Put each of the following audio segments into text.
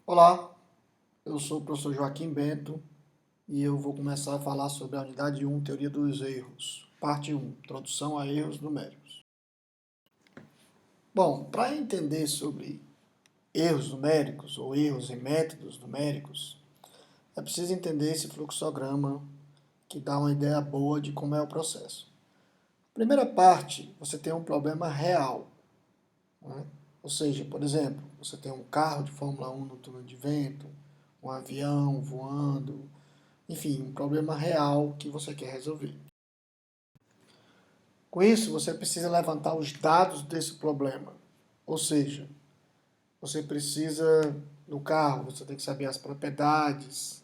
Olá, eu sou o professor Joaquim Bento e eu vou começar a falar sobre a unidade 1, Teoria dos Erros, parte 1, Introdução a Erros Numéricos. Bom, para entender sobre erros numéricos ou erros em métodos numéricos, é preciso entender esse fluxograma que dá uma ideia boa de como é o processo. Primeira parte, você tem um problema real, né? Ou seja, por exemplo, você tem um carro de Fórmula 1 no túnel de vento, um avião voando, enfim, um problema real que você quer resolver. Com isso, você precisa levantar os dados desse problema. Ou seja, você precisa, no carro, você tem que saber as propriedades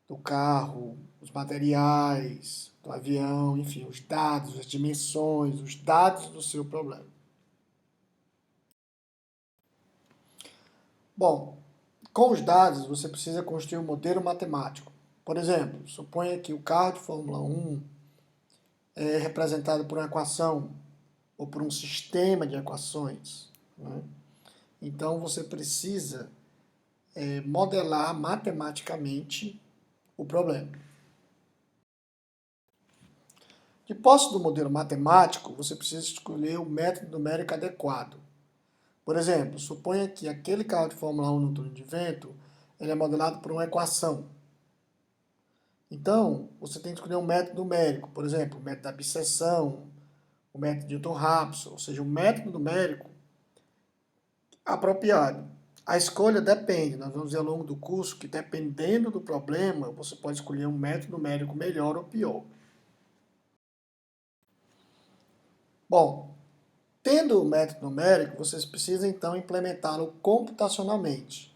do carro, os materiais do avião, enfim, os dados, as dimensões, os dados do seu problema. Bom, com os dados, você precisa construir um modelo matemático. Por exemplo, suponha que o carro de Fórmula 1 é representado por uma equação ou por um sistema de equações, né? Então você precisa modelar matematicamente o problema. De posse do modelo matemático, você precisa escolher o método numérico adequado. Por exemplo, suponha que aquele carro de Fórmula 1 no túnel de vento ele é modelado por uma equação. Então, você tem que escolher um método numérico, por exemplo, o método da abscissão, o método de Newton-Raphson, ou seja, um método numérico apropriado. A escolha depende, nós vamos ver ao longo do curso que dependendo do problema, você pode escolher um método numérico melhor ou pior. Bom, tendo o método numérico, vocês precisam então implementá-lo computacionalmente.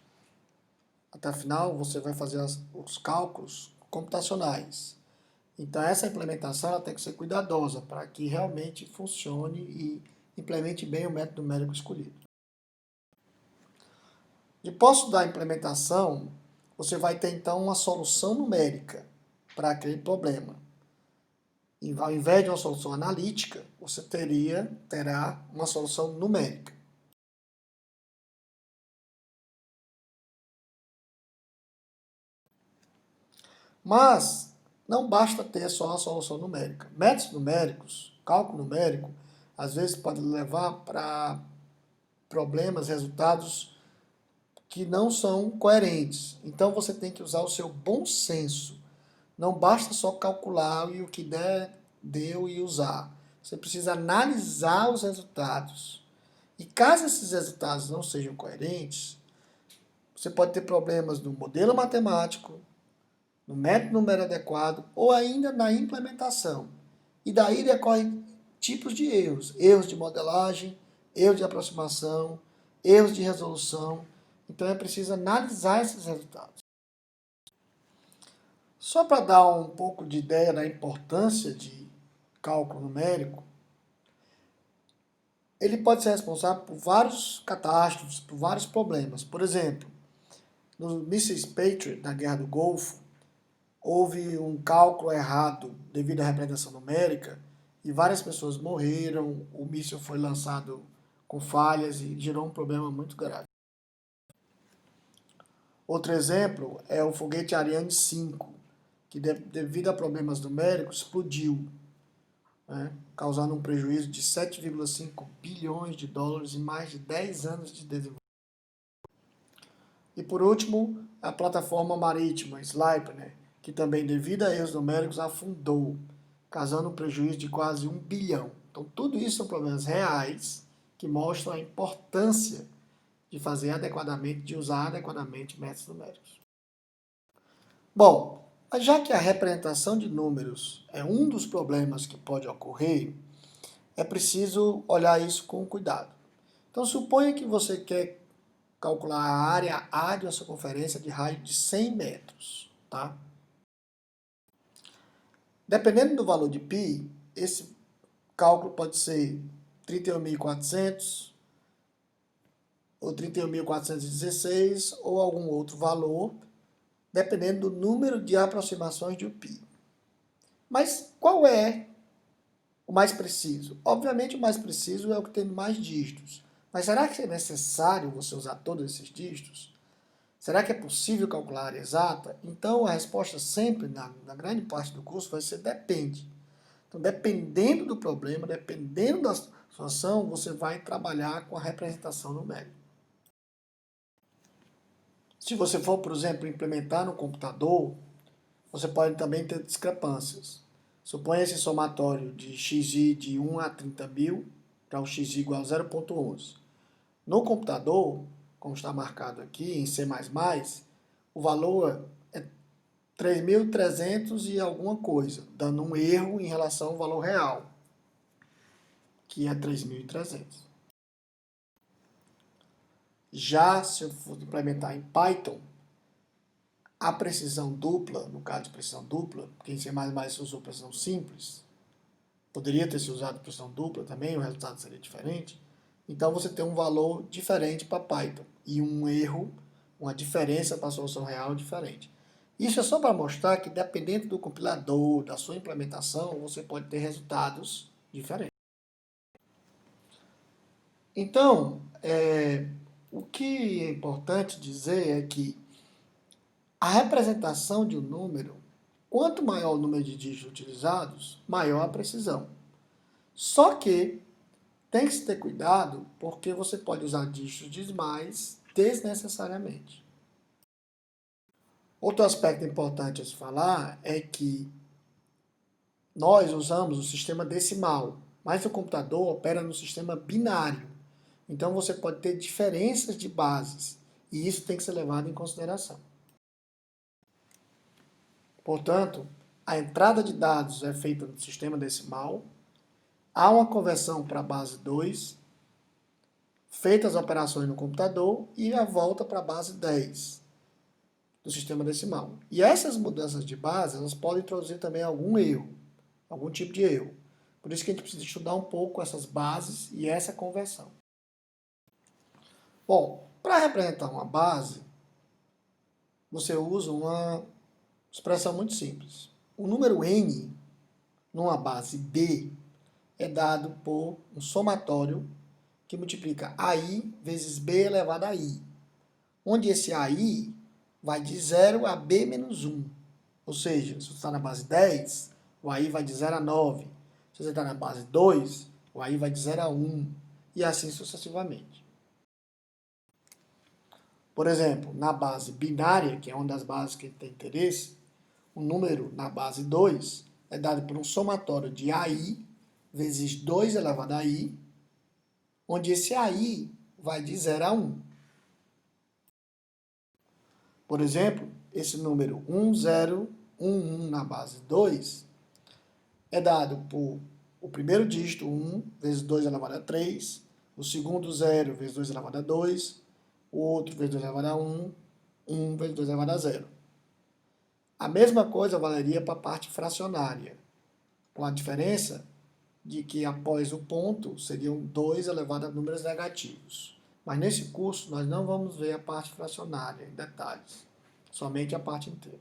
Até afinal, você vai fazer os cálculos computacionais. Então essa implementação ela tem que ser cuidadosa para que realmente funcione e implemente bem o método numérico escolhido. De posse da implementação, você vai ter então uma solução numérica para aquele problema. E ao invés de uma solução analítica, você terá uma solução numérica. Mas não basta ter só a solução numérica. Métodos numéricos, cálculo numérico, às vezes pode levar para problemas, resultados que não são coerentes. Então você tem que usar o seu bom senso. Não basta só calcular e o que der, deu e usar. Você precisa analisar os resultados. E caso esses resultados não sejam coerentes, você pode ter problemas no modelo matemático, no método numérico adequado ou ainda na implementação. E daí decorrem tipos de erros. Erros de modelagem, erros de aproximação, erros de resolução. Então é preciso analisar esses resultados. Só para dar um pouco de ideia da importância de cálculo numérico, ele pode ser responsável por vários catástrofes, por vários problemas. Por exemplo, no mísseis Patriot, na Guerra do Golfo, houve um cálculo errado devido à representação numérica e várias pessoas morreram, o míssil foi lançado com falhas e gerou um problema muito grave. Outro exemplo é o foguete Ariane 5, que devido a problemas numéricos explodiu, né, causando um prejuízo de 7,5 bilhões de dólares em mais de 10 anos de desenvolvimento. E por último, a plataforma marítima Sleipner, que também devido a erros numéricos afundou, causando um prejuízo de quase 1 bilhão. Então tudo isso são problemas reais que mostram a importância de fazer adequadamente, de usar adequadamente métodos numéricos. Bom, já que a representação de números é um dos problemas que pode ocorrer, é preciso olhar isso com cuidado. Então, suponha que você quer calcular a área A de uma circunferência de raio de 100 metros, tá? Dependendo do valor de π, esse cálculo pode ser 31.400 ou 31.416 ou algum outro valor, dependendo do número de aproximações de π. Mas qual é o mais preciso? Obviamente o mais preciso é o que tem mais dígitos. Mas será que é necessário você usar todos esses dígitos? Será que é possível calcular a área exata? Então, a resposta sempre, na grande parte do curso, vai ser depende. Então, dependendo do problema, dependendo da situação, você vai trabalhar com a representação numérica. Se você for, por exemplo, implementar no computador, você pode também ter discrepâncias. Suponha esse somatório de xi de 1 a 30.000 para o x igual a 0,11. No computador, como está marcado aqui em C++, o valor é 3.300 e alguma coisa, dando um erro em relação ao valor real, que é 3.300. Já se eu for implementar em Python, a precisão dupla, no caso de precisão dupla, porque em C++ se usou precisão simples, poderia ter se usado precisão dupla também, o resultado seria diferente. Então você tem um valor diferente para Python e um erro, uma diferença para a solução real diferente. Isso é só para mostrar que, dependendo do compilador, da sua implementação, você pode ter resultados diferentes. Então, o que é importante dizer é que a representação de um número, quanto maior o número de dígitos utilizados, maior a precisão. Só que tem que se ter cuidado, porque você pode usar dígitos decimais desnecessariamente. Outro aspecto importante a se falar é que nós usamos o sistema decimal, mas o computador opera no sistema binário. Então você pode ter diferenças de bases, e isso tem que ser levado em consideração. Portanto, a entrada de dados é feita no sistema decimal, há uma conversão para a base 2, feitas as operações no computador e a volta para a base 10 do sistema decimal. E essas mudanças de base, elas podem introduzir também algum erro, algum tipo de erro. Por isso que a gente precisa estudar um pouco essas bases e essa conversão. Bom, para representar uma base, você usa uma expressão muito simples. O número n, numa base B, é dado por um somatório que multiplica AI vezes B elevado a I, onde esse AI vai de 0 a B menos 1. Ou seja, se você está na base 10, o AI vai de 0 a 9. Se você está na base 2, o AI vai de 0 a 1. E assim sucessivamente. Por exemplo, na base binária, que é uma das bases que tem interesse, o número na base 2 é dado por um somatório de AI vezes 2 elevado a I, onde esse AI vai de 0 a 1. Por exemplo, esse número 1011 na base 2 é dado por o primeiro dígito 1 vezes 2 elevado a 3, o segundo 0 vezes 2 elevado a 2, o outro vezes 2 elevado a 1, 1 vezes 2 elevado a 0. A mesma coisa valeria para a parte fracionária, com a diferença de que após o ponto seriam 2 elevado a números negativos. Mas nesse curso nós não vamos ver a parte fracionária em detalhes, somente a parte inteira.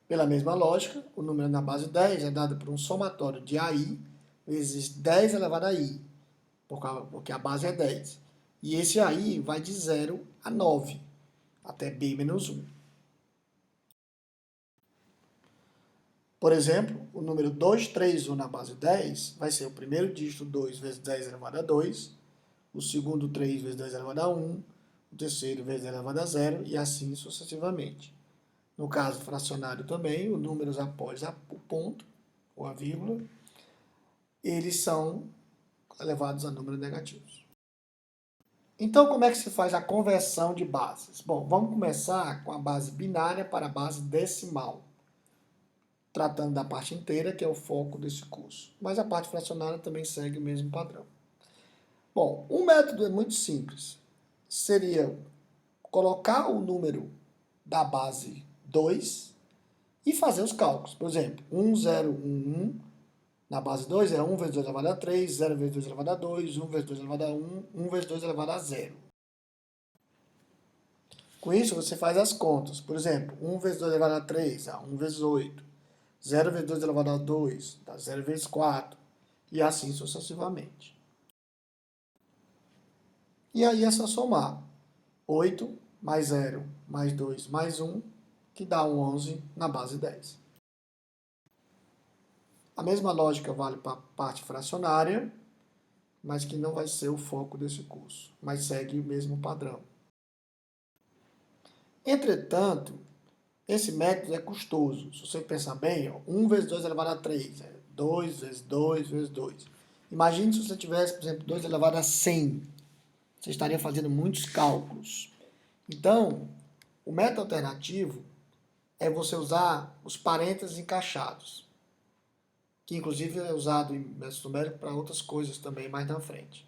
Pela mesma lógica, o número na base 10 é dado por um somatório de AI vezes 10 elevado a I, porque a base é 10. E esse AI vai de 0 a 9, até B menos 1. Por exemplo, o número 231 na base 10 vai ser o primeiro dígito 2 vezes 10 elevado a 2, o segundo 3 vezes 10 elevado a 1, o terceiro vezes 10 elevado a 0 e assim sucessivamente. No caso fracionário também, os números após o ponto, ou a vírgula, eles são elevados a números negativos. Então, como é que se faz a conversão de bases? Bom, vamos começar com a base binária para a base decimal, tratando da parte inteira, que é o foco desse curso. Mas a parte fracionária também segue o mesmo padrão. Bom, o método é muito simples. Seria colocar o número da base 2 e fazer os cálculos. Por exemplo, 1011 na base 2 é 1 vezes 2 elevado a 3, 0 vezes 2 elevado a 2, 1 vezes 2 elevado a 1, 1 vezes 2 elevado a 0. Com isso, você faz as contas. Por exemplo, 1 vezes 2 elevado a 3 dá 1 vezes 8. 0 vezes 2 elevado a 2 dá 0 vezes 4. E assim sucessivamente. E aí é só somar. 8 mais 0, mais 2, mais 1, que dá um 11 na base 10. A mesma lógica vale para a parte fracionária, mas que não vai ser o foco desse curso, mas segue o mesmo padrão. Entretanto, esse método é custoso. Se você pensar bem, 1 vezes 2 elevado a 3, 2 vezes 2 vezes 2. Imagine se você tivesse, por exemplo, 2 elevado a 100. Você estaria fazendo muitos cálculos. Então, o método alternativo é você usar os parênteses encaixados, que inclusive é usado em método numérico para outras coisas também mais na frente.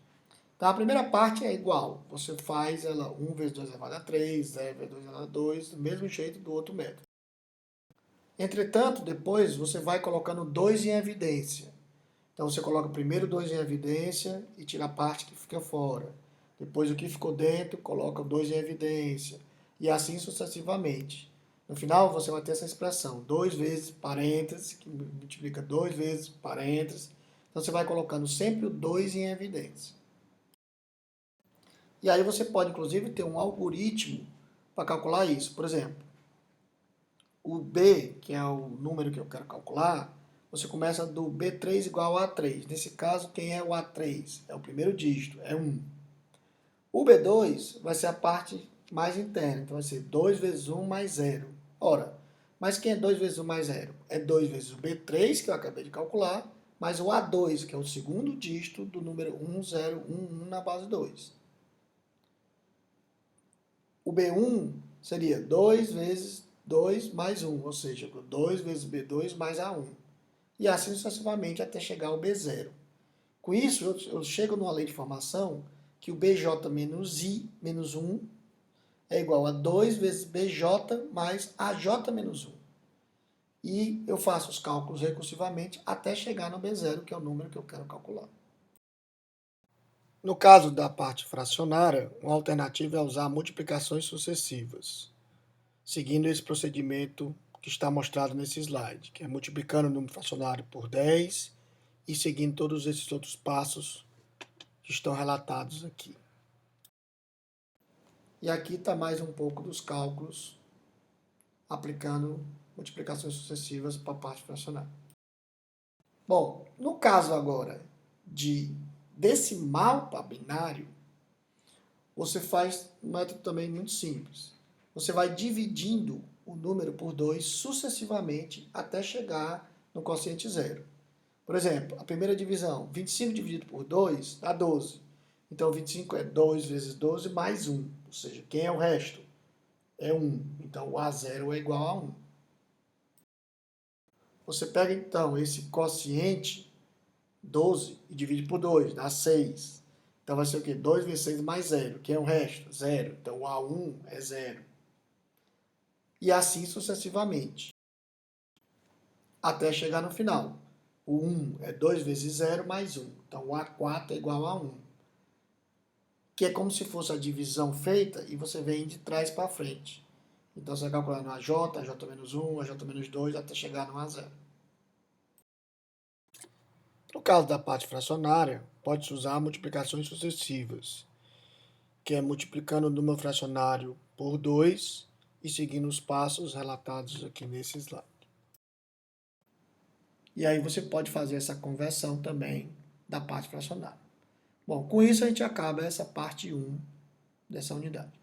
Então, a primeira parte é igual. Você faz ela 1 vezes 2 elevado a 3, 0 vezes 2 elevado a 2, do mesmo jeito do outro método. Entretanto, depois você vai colocando 2 em evidência. Então, você coloca primeiro 2 em evidência e tira a parte que fica fora. Depois, o que ficou dentro, coloca 2 em evidência. E assim sucessivamente. No final, você vai ter essa expressão, 2 vezes parênteses, que multiplica 2 vezes parênteses. Então, você vai colocando sempre o 2 em evidência. E aí você pode, inclusive, ter um algoritmo para calcular isso. Por exemplo, o B, que é o número que eu quero calcular, você começa do B3 igual a A3. Nesse caso, quem é o A3? É o primeiro dígito, é 1. O B2 vai ser a parte mais interna, então vai ser 2 vezes 1 mais 0. Ora, mas quem é 2 vezes 1 mais 0? É 2 vezes o B3, que eu acabei de calcular, mais o A2, que é o segundo dígito do número 1011 na base 2. O B1 seria 2 vezes 2 mais 1, ou seja, 2 vezes B2 mais A1. E assim sucessivamente até chegar ao B0. Com isso, eu chego numa lei de formação que o BJ menos I menos 1 é igual a 2 vezes BJ mais AJ menos 1. E eu faço os cálculos recursivamente até chegar no B0, que é o número que eu quero calcular. No caso da parte fracionária, uma alternativa é usar multiplicações sucessivas, seguindo esse procedimento que está mostrado nesse slide, que é multiplicando o número fracionário por 10 e seguindo todos esses outros passos que estão relatados aqui. E aqui está mais um pouco dos cálculos aplicando multiplicações sucessivas para a parte fracionária. Bom, no caso agora de decimal para binário, você faz um método também muito simples. Você vai dividindo o número por 2 sucessivamente até chegar no quociente zero. Por exemplo, a primeira divisão, 25 dividido por 2 dá 12. Então, 25 é 2 vezes 12 mais 1. Ou seja, quem é o resto? É 1. Então, o A0 é igual a 1. Você pega, então, esse quociente 12 e divide por 2, dá 6. Então, vai ser o quê? 2 vezes 6 mais 0. Quem é o resto? 0. Então, o A1 é 0. E assim sucessivamente, até chegar no final. O 1 é 2 vezes 0 mais 1. Então, o A4 é igual a 1. Que é como se fosse a divisão feita e você vem de trás para frente. Então, você vai calcular no AJ, AJ menos 1, AJ menos 2, até chegar no A0. No caso da parte fracionária, pode-se usar multiplicações sucessivas, que é multiplicando o número fracionário por 2 e seguindo os passos relatados aqui nesse slide. E aí você pode fazer essa conversão também da parte fracionária. Bom, com isso a gente acaba essa parte 1 dessa unidade.